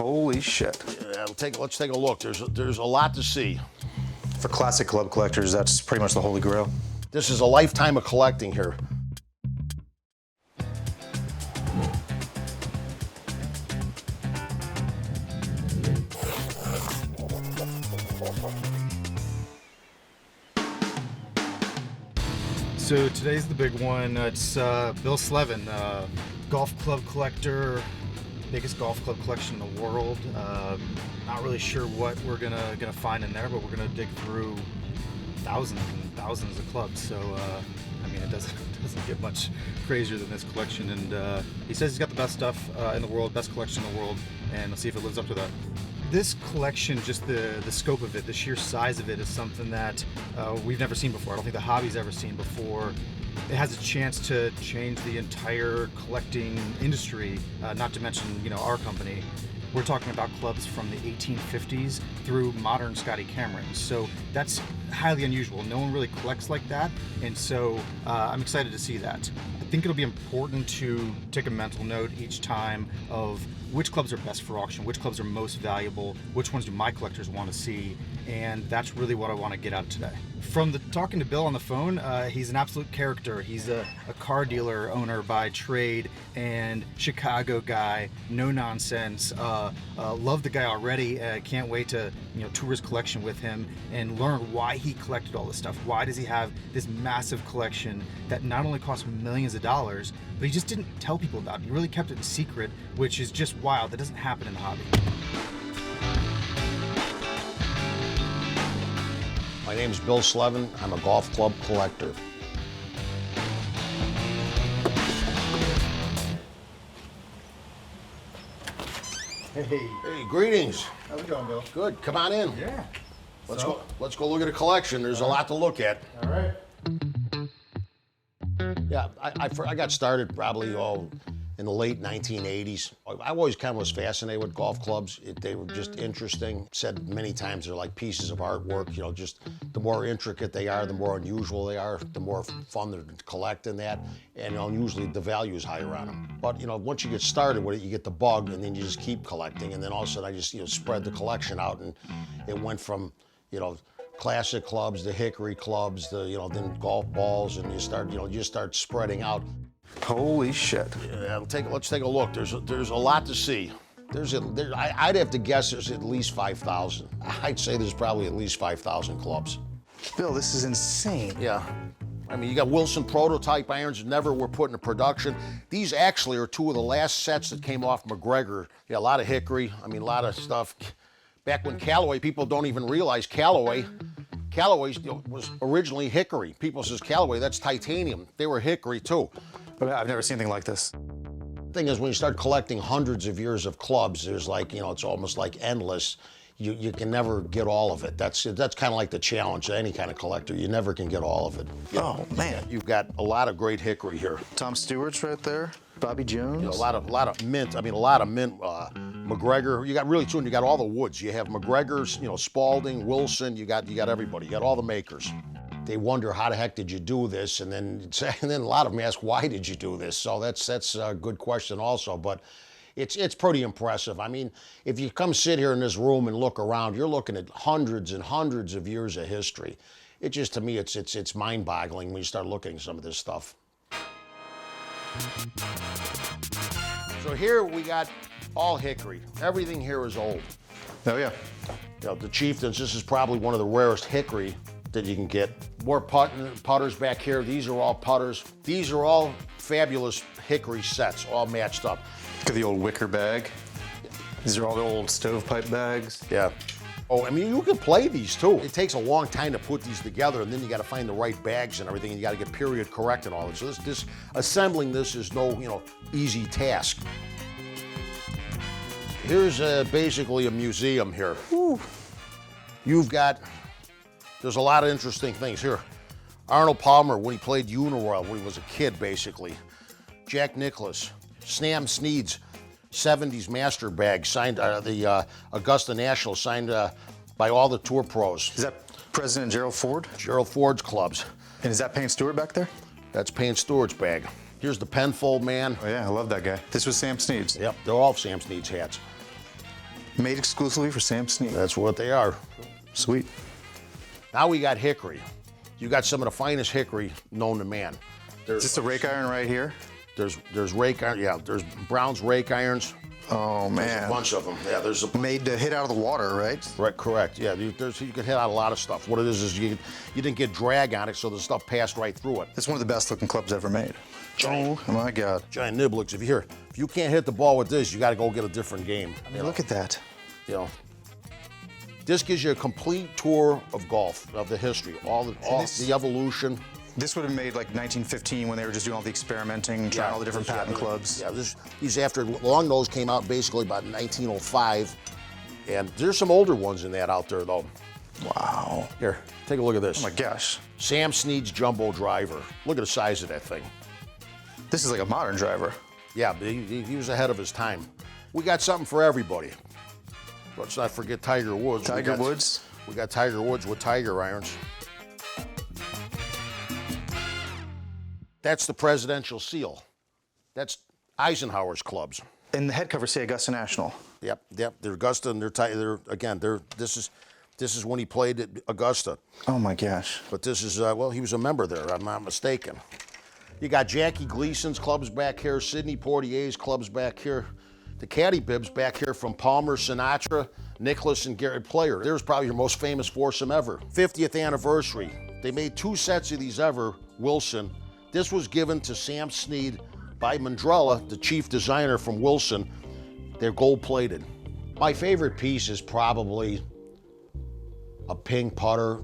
Holy shit. Yeah, let's take a look. There's a lot to see. For classic club collectors, that's pretty much the holy grail. This is a lifetime of collecting here. So today's the big one. It's Bill Slevin, golf club collector, biggest golf club collection in the world. Not really sure what we're gonna find in there, but we're gonna dig through thousands and thousands of clubs. So I mean, it doesn't get much crazier than this collection. And he says he's got the best stuff in the world, best collection in the world, and let's see if it lives up to that. This collection, just the scope of it, the sheer size of it, is something that we've never seen before. I don't think the hobby's ever seen before. It has a chance to change the entire collecting industry, not to mention, our company. We're talking about clubs from the 1850s through modern Scotty Camerons. So that's highly unusual. No one really collects like that. And so I'm excited to see that. I think it'll be important to take a mental note each time of which clubs are best for auction, which clubs are most valuable, which ones do my collectors want to see, and that's really what I want to get out of today. From talking to Bill on the phone, he's an absolute character. He's a car dealer owner by trade and Chicago guy, no nonsense. Love the guy already. Can't wait to tour his collection with him and learn why he collected all this stuff. Why does he have this massive collection that not only costs millions of dollars, but he just didn't tell people about it. He really kept it a secret, which is just wild. That doesn't happen in the hobby. My name's Bill Slevin. I'm a golf club collector. Hey, greetings. How's it going, Bill? Good. Come on in. Yeah. Let's go look at a collection. There's a lot to look at. All right. Yeah, I got started probably in the late 1980s. I always kind of was fascinated with golf clubs. They were just interesting. Said many times they're like pieces of artwork. Just the more intricate they are, the more unusual they are, the more fun they're to collect in that. And usually the value is higher on them. But once you get started with it, you get the bug, and then you just keep collecting. And then all of a sudden I just spread the collection out, and it went from classic clubs, the hickory clubs, then golf balls, and you just start spreading out. Holy shit. Yeah, let's take a look. There's a lot to see. I'd have to guess there's at least 5,000. I'd say there's probably at least 5,000 clubs. Bill, this is insane. Yeah. I mean, you got Wilson prototype irons that never were put into production. These actually are two of the last sets that came off McGregor. Yeah, a lot of hickory. I mean, a lot of stuff. Back when Callaway, people don't even realize Callaway was originally hickory. People says Callaway, that's titanium. They were hickory too. But I've never seen anything like this. Thing is, when you start collecting hundreds of years of clubs, there's it's almost like endless. You can never get all of it. That's kind of like the challenge of any kind of collector. You never can get all of it. Oh man, you've got a lot of great hickory here. Tom Stewart's right there. Bobby Jones. A lot of mint. I mean, a lot of mint. McGregor. You got really too. And you got all the woods. You have McGregor's. Spalding, Wilson. You got everybody. You got all the makers. They wonder how the heck did you do this, and then a lot of them ask why did you do this. So that's a good question also. But it's pretty impressive. I mean, if you come sit here in this room and look around, you're looking at hundreds and hundreds of years of history. It just, to me, it's mind-boggling when you start looking at some of this stuff. So here we got all hickory. Everything here is old. Oh yeah. The Chieftains, this is probably one of the rarest hickory that you can get. More putters back here. These are all putters. These are all fabulous hickory sets, all matched up. Look at the old wicker bag. These are all the old stovepipe bags. Yeah. Oh, I mean, you can play these too. It takes a long time to put these together, and then you got to find the right bags and everything, and you got to get period correct and all that. So this assembling this is no, easy task. Here's basically a museum here. Whew. There's a lot of interesting things here. Arnold Palmer, when he played Uniroyal, when he was a kid, basically. Jack Nicklaus, Sam Snead's 70s master bag, signed the Augusta National, signed by all the tour pros. Is that President Gerald Ford? Gerald Ford's clubs. And is that Payne Stewart back there? That's Payne Stewart's bag. Here's the Penfold man. Oh yeah, I love that guy. This was Sam Snead's. Yep, they're all Sam Snead's hats. Made exclusively for Sam Snead. That's what they are. Sweet. Now we got hickory. You got some of the finest hickory known to man. Is this a rake iron right here? There's rake iron. Yeah, there's Brown's rake irons. Oh man. There's a bunch of them. Yeah, there's a Made to hit out of the water, right? Right, correct. Yeah, you can hit out a lot of stuff. What it is you didn't get drag on it, so the stuff passed right through it. It's one of the best looking clubs ever made. Oh my God. Giant nibblings. If you can't hit the ball with this, you got to go get a different game. I mean, look at that. You know, this gives you a complete tour of golf, of the history, all the evolution. This would have made like 1915 when they were just doing all the experimenting, trying all the different patent clubs. Yeah, these after Long Nose came out basically about 1905, and there's some older ones in that out there though. Wow. Here, take a look at this. Oh my gosh. Sam Snead's jumbo driver. Look at the size of that thing. This is like a modern driver. Yeah, but he was ahead of his time. We got something for everybody. Let's not forget Tiger Woods. Tiger Woods? We got Tiger Woods with Tiger irons. That's the presidential seal. That's Eisenhower's clubs. And the head covers say Augusta National. Yep. They're Augusta, and this is when he played at Augusta. Oh my gosh. But this is well, he was a member there. I'm not mistaken. You got Jackie Gleason's clubs back here, Sidney Poitier's clubs back here, the caddy bibs back here from Palmer, Sinatra, Nicholas, and Gary Player. There's probably your most famous foursome ever. 50th anniversary. They made 2 sets of these ever, Wilson. This was given to Sam Snead by Mandrella, the chief designer from Wilson. They're gold-plated. My favorite piece is probably a ping putter,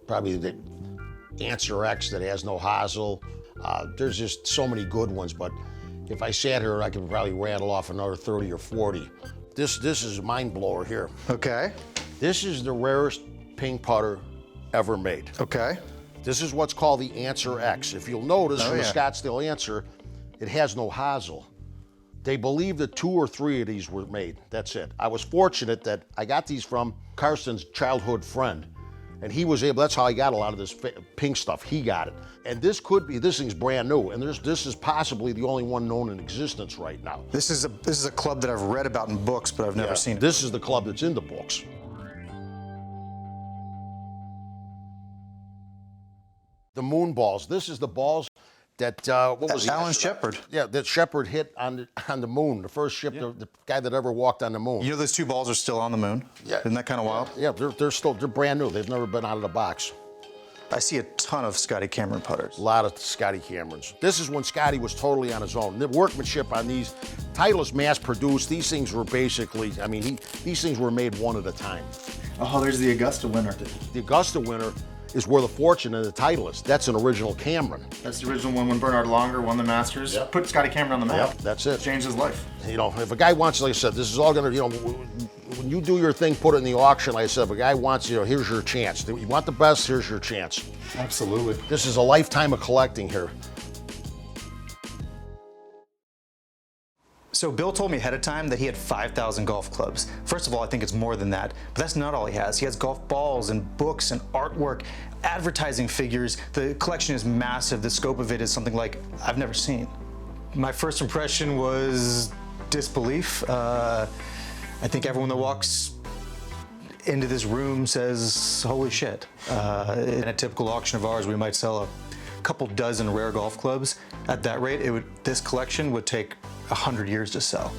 probably the Answer X that has no hosel. There's just so many good ones, but if I sat here, I could probably rattle off another 30 or 40. This is a mind blower here. Okay. This is the rarest ping putter ever made. Okay. This is what's called the Answer X. If you'll notice from the yeah. Scottsdale Answer, it has no hosel. They believe that 2 or 3 of these were made. That's it. I was fortunate that I got these from Carson's childhood friend, and he was able. That's how I got a lot of this pink stuff. He got it, and this thing's brand new, and this is possibly the only one known in existence right now. This is a club that I've read about in books, but I've never seen it. This is the club that's in the books. The moon balls. This is the balls that what was Alan Shepard. Yeah, that Shepard hit on the moon. The first ship, the guy that ever walked on the moon. You know those 2 balls are still on the moon? Yeah. Isn't that kind of wild? Yeah, they're brand new. They've never been out of the box. I see a ton of Scotty Cameron putters. A lot of Scotty Camerons. This is when Scotty was totally on his own. The workmanship on these, Titleist mass-produced. These things were basically, I mean, these things were made one at a time. Oh, there's the Augusta winner. The Augusta winner is worth a fortune in the Titleist. That's an original Cameron. That's the original one when Bernard Longer won the Masters. Yep. Put Scotty Cameron on the map. Yep, that's it. Changed his life. You know, if a guy wants, like I said, this is all gonna, you know, when you do your thing, put it in the auction. Like I said, if a guy wants, you know, here's your chance. You want the best, here's your chance. Absolutely. This is a lifetime of collecting here. So Bill told me ahead of time that he had 5,000 golf clubs. First of all, I think it's more than that, but that's not all he has. He has golf balls and books and artwork, advertising figures. The collection is massive. The scope of it is something like I've never seen. My first impression was disbelief. I think everyone that walks into this room says, holy shit. In a typical auction of ours, we might sell a couple dozen rare golf clubs. At that rate, this collection would take 100 years to sell.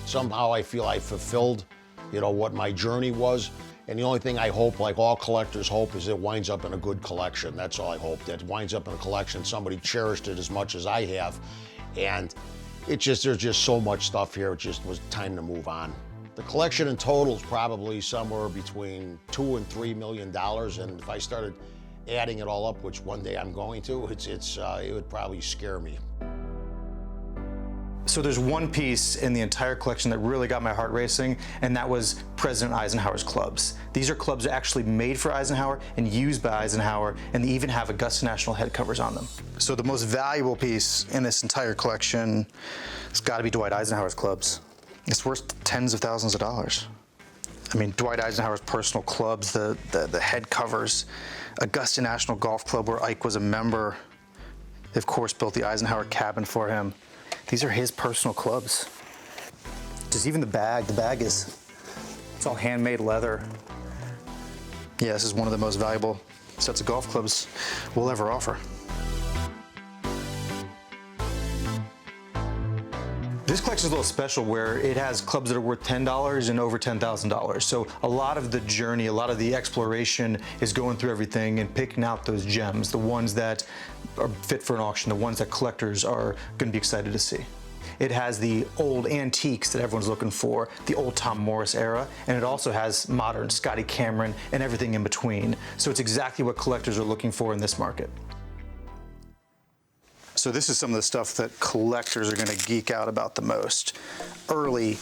Somehow I feel I fulfilled, you know, what my journey was. And the only thing I hope, like all collectors hope, is it winds up in a good collection. That's all I hope, that it winds up in a collection. Somebody cherished it as much as I have. And there's just so much stuff here. It just was time to move on. The collection in total is probably somewhere between $2 and $3 million. And if I started adding it all up, which one day I'm going to, it would probably scare me. So there's one piece in the entire collection that really got my heart racing, and that was President Eisenhower's clubs. These are clubs actually made for Eisenhower and used by Eisenhower, and they even have Augusta National head covers on them. So the most valuable piece in this entire collection has got to be Dwight Eisenhower's clubs. It's worth tens of thousands of dollars. I mean, Dwight Eisenhower's personal clubs, the head covers, Augusta National Golf Club where Ike was a member. They, of course, built the Eisenhower cabin for him. These are his personal clubs. Just even the bag is, it's all handmade leather. Yeah, this is one of the most valuable sets of golf clubs we'll ever offer. This collection is a little special where it has clubs that are worth $10 and over $10,000. So a lot of the journey, a lot of the exploration is going through everything and picking out those gems, the ones that are fit for an auction, the ones that collectors are going to be excited to see. It has the old antiques that everyone's looking for, the old Tom Morris era, and it also has modern Scotty Cameron and everything in between. So it's exactly what collectors are looking for in this market. So this is some of the stuff that collectors are going to geek out about the most. Early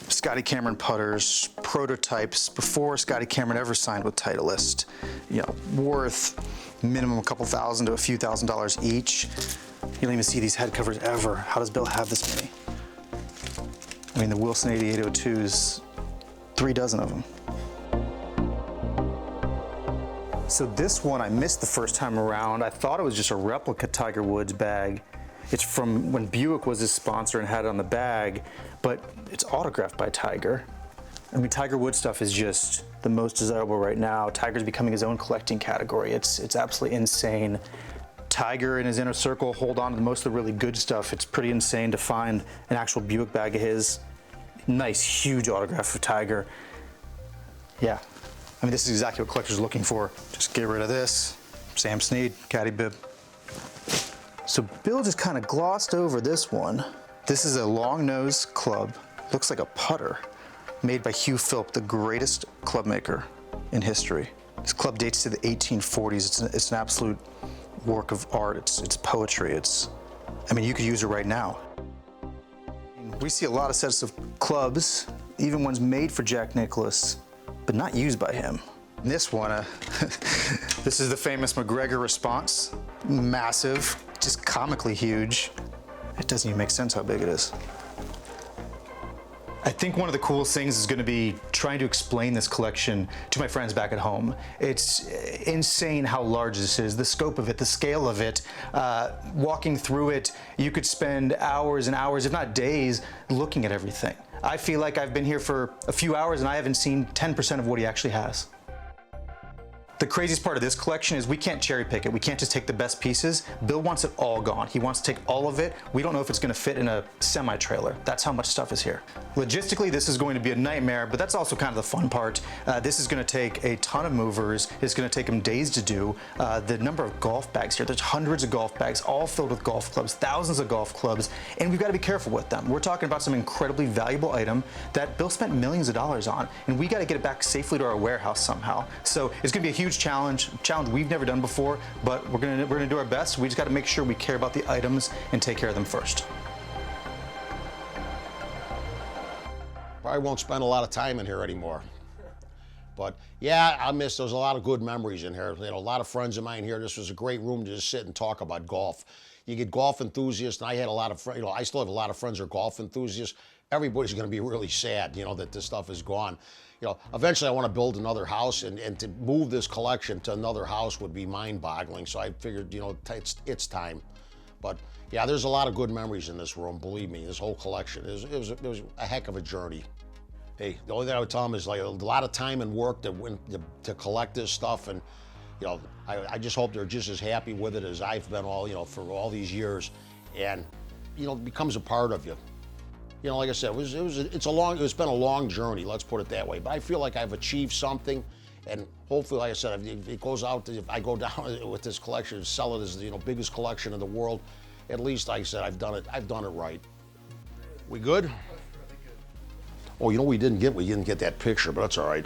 Scotty Cameron putters, prototypes before Scotty Cameron ever signed with Titleist. You know, worth minimum a couple thousand to a few $1,000s each. You don't even see these head covers ever. How does Bill have this many? I mean, the Wilson 8802s, 3 dozen of them. So this one I missed the first time around. I thought it was just a replica Tiger Woods bag. It's from when Buick was his sponsor and had it on the bag, but it's autographed by Tiger. I mean, Tiger Woods stuff is just the most desirable right now. Tiger's becoming his own collecting category. It's absolutely insane. Tiger and his inner circle hold on to most of the really good stuff. It's pretty insane to find an actual Buick bag of his. Nice, huge autograph of Tiger. Yeah. I mean, this is exactly what collectors are looking for. Just get rid of this. Sam Snead, caddy bib. So Bill just kind of glossed over this one. This is a long nose club. Looks like a putter, made by Hugh Philp, the greatest club maker in history. This club dates to the 1840s. It's an absolute work of art. It's poetry. I mean, you could use it right now. We see a lot of sets of clubs, even ones made for Jack Nicklaus, but not used by him. And this one, this is the famous McGregor response. Massive, just comically huge. It doesn't even make sense how big it is. I think one of the coolest things is going to be trying to explain this collection to my friends back at home. It's insane how large this is, the scope of it, the scale of it. Walking through it, you could spend hours and hours, if not days, looking at everything. I feel like I've been here for a few hours and I haven't seen 10% of what he actually has. The craziest part of this collection is we can't cherry pick it. We can't just take the best pieces. Bill wants it all gone. He wants to take all of it. We don't know if it's gonna fit in a semi-trailer. That's how much stuff is here. Logistically, this is going to be a nightmare, but that's also kind of the fun part. This is gonna take a ton of movers. It's gonna take them days to do. The number of golf bags here, there's hundreds of golf bags, all filled with golf clubs, thousands of golf clubs, and we've gotta be careful with them. We're talking about some incredibly valuable item that Bill spent millions of dollars on, and we gotta get it back safely to our warehouse somehow. So it's gonna be a huge challenge we've never done before, but we're gonna do our best. We just got to make sure we care about the items and take care of them first. Probably won't spend a lot of time in here anymore. But yeah, I miss, there's a lot of good memories in here. You know, a lot of friends of mine here. This was a great room to just sit and talk about golf. You get golf enthusiasts, and I had a lot of friends, you know, I still have a lot of friends who are golf enthusiasts. Everybody's gonna be really sad, you know, that this stuff is gone. You know, eventually I want to build another house, and to move this collection to another house would be mind-boggling. So I figured, you know, it's time. But yeah, there's a lot of good memories in this room. Believe me, this whole collection it was a heck of a journey. Hey, the only thing I would tell them is like a lot of time and work to collect this stuff, and you know, I just hope they're just as happy with it as I've been for all these years, and you know, it becomes a part of you. You know, like I said, it's been a long journey, let's put it that way. But I feel like I've achieved something, and hopefully, like I said, if it goes out, if I go down with this collection and sell it as the biggest collection in the world, at least, like I said, I've done it right. We good? Oh, you know, we didn't get that picture, but that's all right.